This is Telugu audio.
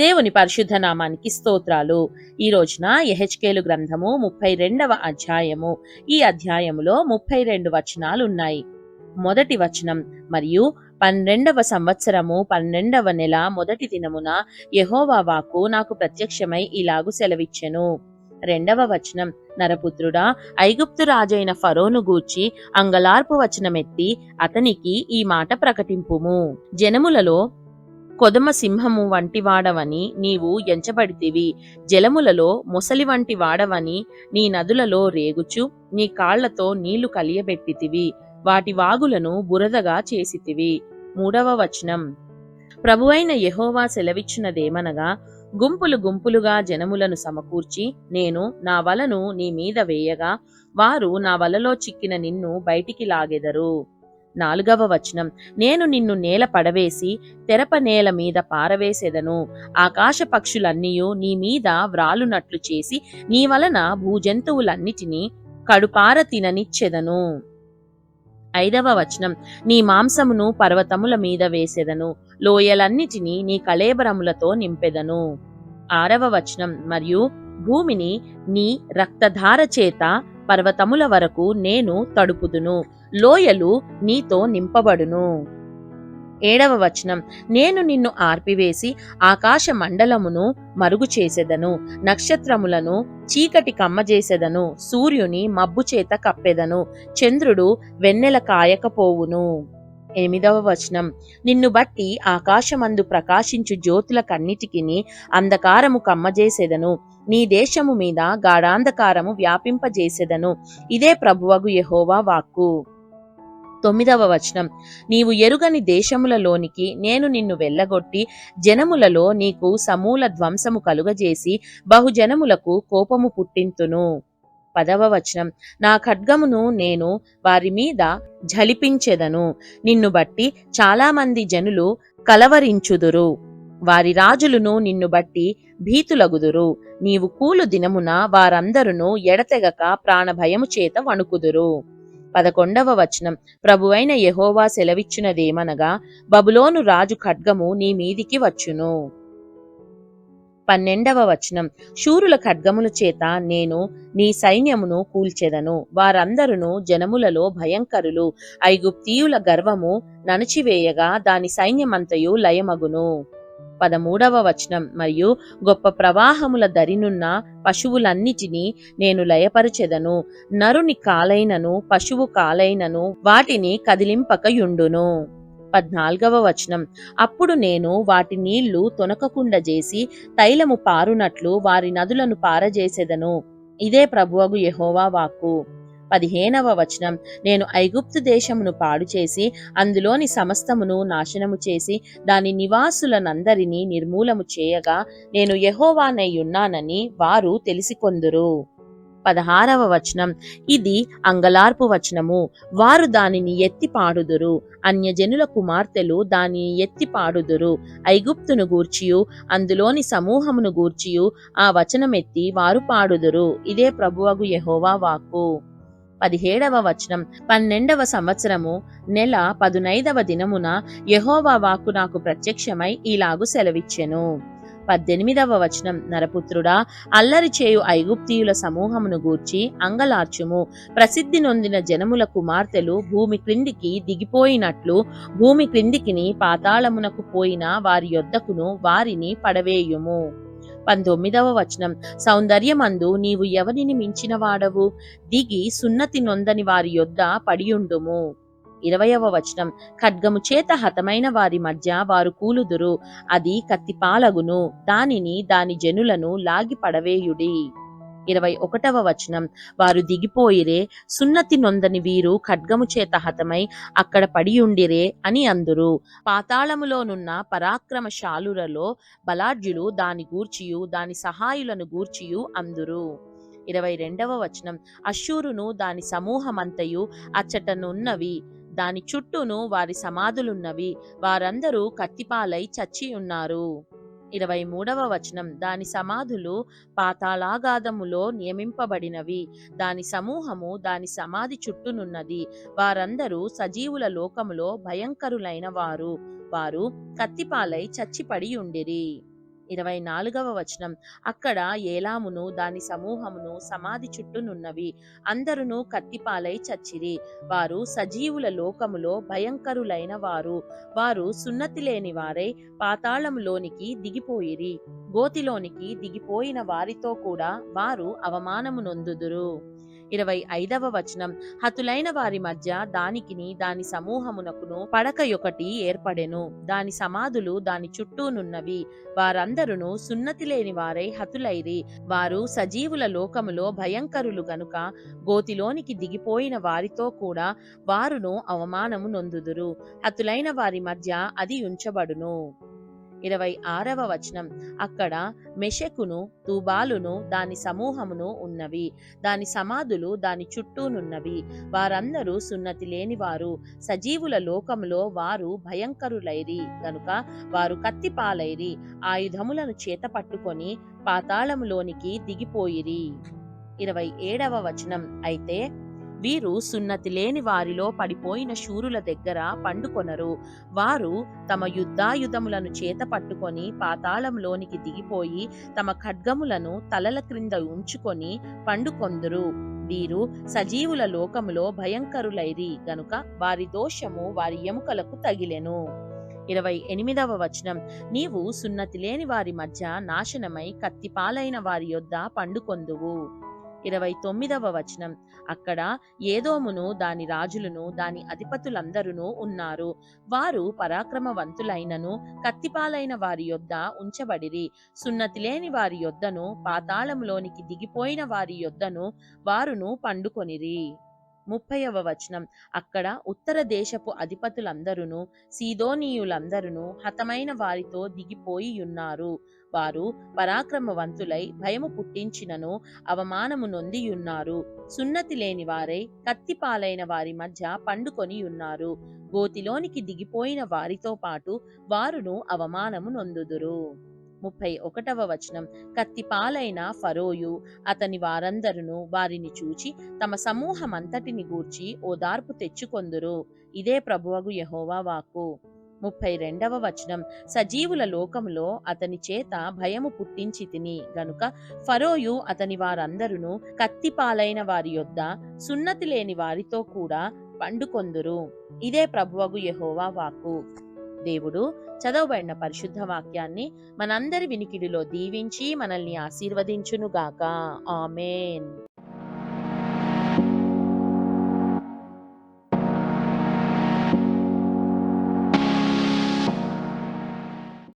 దేవుని పరిశుద్ధ నామానికి స్తోత్రాలు. ఈ రోజున యెహెజ్కేలు గ్రంథము 32వ అధ్యాయము. ఈ అధ్యాయములో 32 వచనాలు ఉన్నాయి. మొదటి వచనం, మరియు 12వ సంవత్సరము 12వ నెల మొదటి దినమున యెహోవా వాక్కు నాకు ప్రత్యక్షమై ఇలాగు సెలవిచ్చెను. రెండవ వచనం, నరపుత్రుడా, ఐగుప్తు రాజైన ఫరోను గూర్చి అంగలార్పు వచనమెత్తి అతనికి ఈ మాట ప్రకటింపుము. జనములలో కొదమ సింహము వంటి వాడవని నీవు ఎంచబడితివి. జలములలో మొసలి వంటి వాడవని నీ నదులలో రేగుచు నీ కాళ్లతో నీళ్లు కలియబెట్టితివి. వాటి వాగులను బురదగా చేసితివి. మూడవ వచనం, ప్రభువైన యెహోవా సెలవిచ్చినదేమనగా, గుంపులు గుంపులుగా జనములను సమకూర్చి నేను నా వలను నీ మీద వేయగా వారు నా వలలో చిక్కిన నిన్ను బయటికి లాగెదరు. నాలుగవ వచనం, నేను నిన్ను నేల పడవేసి తెరప నేల మీద పారవేసెదను. ఆకాశ పక్షులన్నీయు నీ మీద వ్రాలునట్లు చేసి నీ వలన భూజంతువులన్నిటినీ కడుపార తిననిచ్చెదను. ఐదవ వచనం, నీ మాంసమును పర్వతముల మీద వేసెదను, లోయలన్నిటినీ నీ కళేబరములతో నింపెదను. ఆరవ వచనం, మరియు భూమిని నీ రక్తధార చేత పర్వతముల వరకు నేను తడుపుదును, లోయలు నీతో నింపబడును. ఏడవ వచనం, నేను నిన్ను ఆర్పివేసి ఆకాశ మండలమును మరుగు చేసెదను, నక్షత్రములను చీకటి కమ్మజేసెదను, సూర్యుని మబ్బు చేత కప్పెదను, చంద్రుడు వెన్నెల కాయకపోవును. ఎనిమిదవ వచనం, నిన్ను బట్టి ఆకాశమందు ప్రకాశించు జ్యోతులకన్నిటికిని అంధకారము కమ్మజేసెదను, నీ దేశము మీద గాఢాంధకారము వ్యాపింపజేసెదను. ఇదే ప్రభువగు యెహోవా వాక్కు. తొమ్మిదవ వచనం, నీవు ఎరుగని దేశములలోనికి నేను నిన్ను వెళ్ళగొట్టి జనములలో నీకు సమూల ధ్వంసము కలుగజేసి బహుజనములకు కోపము పుట్టింతును. పదవ వచనం, నా ఖడ్గమును నేను వారి మీద ఝలిపించెదను, నిన్ను బట్టి చాలామంది జనులు కలవరించుదురు, వారి రాజులను నిన్ను బట్టి భీతులగుదురు. నీవు కూలు దినమున వారందరును ఎడతెగక ప్రాణభయము చేత వణుకుదురు. 11వ వచనం, ప్రభువైన యెహోవా సెలవిచ్చినదేమనగా, బబులోను రాజు ఖడ్గము నీ మీదికి వచ్చును. 12వ వచనం, శూరుల ఖడ్గముల చేత నేను నీ సైన్యమును కూల్చెదను, వారందరును జనములలో భయంకరులు. ఐగుప్తీయుల గర్వము నణిచివేయగా దాని సైన్యమంతయు లయమగును. 13వ వచనం, మరియు గొప్ప ప్రవాహముల దరినున్న పశువులన్నిటినీ నేను లయపరచెదను, నరుని కాలైనను పశువు కాలైనను వాటిని కదిలింపకయుండును. 14వ వచనం, అప్పుడు నేను వాటి నీళ్లు తొనకకుండా చేసి తైలము పారునట్లు వారి నదులను పారజేసెదను. ఇదే ప్రభువగు యెహోవా వాక్కు. 15వ వచనం, నేను ఐగుప్తు దేశమును పాడు చేసి అందులోని సమస్తమును నాశనము చేసి దాని నివాసులనందరినీ నిర్మూలము చేయగా నేను యెహోవానైయున్నానని వారు తెలిసికొందురు. 16వ వచనం, ఇది అంగలార్పు వచనము, వారు దానిని ఎత్తి పాడుదురు, అన్యజనుల కుమార్తెలు దానిని ఎత్తి పాడుదురు. ఐగుప్తును గూర్చియు అందులోని సమూహమును గూర్చియు ఆ వచనమెత్తి వారు పాడుదురు. ఇదే ప్రభువగు యెహోవా వాక్కు. 17వ వచనం, 12వ సంవత్సరము నెల 15వ దినమున యెహోవా వాక్కు నాకు ప్రత్యక్షమై ఇలాగు సెలవిచ్చెను. 18వ వచనం, నరపుత్రుడా, అల్లరి చేయు ఐగుప్తీయుల సమూహమును గూర్చి అంగలార్చుము. ప్రసిద్ధి నొందిన జనముల కుమార్తెలు భూమి క్రిందికి దిగిపోయినట్లు భూమి క్రిందికిని పాతాళమునకు పోయిన వారి యొద్దకును వారిని పడవేయుము. 19వ వచనం, సౌందర్యమందు నీవు ఎవరిని మించిన వాడవు, దిగి సున్నతి నొందని వారి యొద్ద పడియుండుము. 20వ వచనం, ఖడ్గము చేత హతమైన వారి మధ్య వారు కూలుదురు, అది కత్తిపాలగును, దానిని దాని జనులను లాగి పడవేయుడి. 21వ వచనం, వారు దిగిపోయిరే, సున్నతి నొందని వీరు ఖడ్గము చేత హతమై అక్కడ పడియుండిరే అని అందురు. పాతాళములోనున్న పరాక్రమశాలులలో బలాఢ్యులు దాని గూర్చియు దాని సహాయులను గూర్చియు అందురు. 22వ వచనం, అష్షూరును దాని సమూహమంతయు అచ్చటనున్నవి, దాని చుట్టూను వారి సమాధులున్నవి, వారందరూ కత్తిపాలై చచ్చి ఉన్నారు. 23వ వచనం, దాని సమాధులు పాతాళాగాధములో నియమింపబడినవి, దాని సమూహము దాని సమాధి చుట్టూనున్నది. వారందరూ సజీవుల లోకములో భయంకరులైన వారు, వారు కత్తిపాలై చచ్చిపడి ఉండిరి. 24వ వచనం, అక్కడ ఏలామును దాని సమూహమును సమాధి చుట్టూనున్నవి, అందరును కత్తిపాలై చచ్చిరి. వారు సజీవుల లోకములో భయంకరులైన వారు, వారు సున్నతి లేని వారై పాతాళములోనికి దిగిపోయిరి. గోతిలోనికి దిగిపోయిన వారితో కూడా వారు అవమానము నొందుదురు. 25వ వచనం, హతులైన వారి మధ్య దానికిని దాని సమూహమునకును పడకయొకటి ఏర్పడెను, దాని సమాధులు దాని చుట్టూనున్నవి. వారందరును సున్నతి లేని వారై హతులైరి. వారు సజీవుల లోకములో భయంకరులు గనుక గోతిలోనికి దిగిపోయిన వారితో కూడా వారును అవమానము నొందుదురు. హతులైన వారి మధ్య అది ఉంచబడును. 26వ వచనం, అక్కడ మెషెకును తూబాలును దాని సమూహమును ఉన్నవి, దాని సమాధులు దాని చుట్టూనున్నవి. వారందరూ సున్నతి లేనివారు, సజీవుల లోకములో వారు భయంకరులైరి గనుక వారు కత్తిపాలైరి. ఆయుధములను చేత పట్టుకొని పాతాళములోనికి దిగిపోయిరి. 27వ వచనం, అయితే వీరు సున్నతి లేని వారిలో పడిపోయిన శూరుల దగ్గర పండుకొనరు. వారు తమ యుద్ధాయుధములను చేత పట్టుకొని పాతాళంలోనికి దిగిపోయి తమ ఖడ్గములను తలల క్రింద ఉంచుకొని పండుకొందురు. వీరు సజీవుల లోకములో భయంకరులైరి గనుక వారి దోషము వారి ఎముకలకు తగిలెను. 28వ వచనం, నీవు సున్నతి లేని వారి మధ్య నాశనమై కత్తిపాలైన వారి యొద్ద పండుకొందువు. 29వ వచనం, అక్కడ ఏదోమును దాని రాజులను దాని అధిపతులందరూ ఉన్నారు. వారు పరాక్రమవంతులైనను కత్తిపాలైన వారి యొద్ద ఉంచబడిరి. సున్నతి లేని వారి యొద్దను పాతాళములోనికి దిగిపోయిన వారి యొద్దను వారును పండుకొనిరి. 30వ వచనం, అక్కడ ఉత్తర దేశపు అధిపతులందరూ సీదోనీయులందరూ హతమైన వారితో దిగిపోయి ఉన్నారు. వారు పరాక్రమవంతులై భయము పుట్టించినను అవమానము నొందియున్నారు. సున్నతి లేని వారై కత్తిపాలైన వారి మధ్య పండుకొని ఉన్నారు. గోతిలోనికి దిగిపోయిన వారితో పాటు వారును అవమానము నొందుదురు. 31వ వచనం, కత్తిపాలైన ఫరోయు అతని వారందరును వారిని చూచి తమ సమూహమంతటిని గూర్చి ఓదార్పు తెచ్చుకొందురు. ఇదే ప్రభువగు యెహోవా వాక్కు. 32వ వచనం, సజీవుల లోకములో అతని చేత భయము పుట్టించి తిని గనుక ఫరోయు అతని వారందరును కత్తిపాలైన వారి యొద్ద సున్నతి లేని వారితో కూడా పండుకొందురు. ఇదే ప్రభువగు యెహోవా వాక్కు. దేవుడు చదవబడిన పరిశుద్ధ వాక్యాన్ని మనందరి వినికిడిలో దీవించి మనల్ని ఆశీర్వదించునుగాక. ఆమేన్.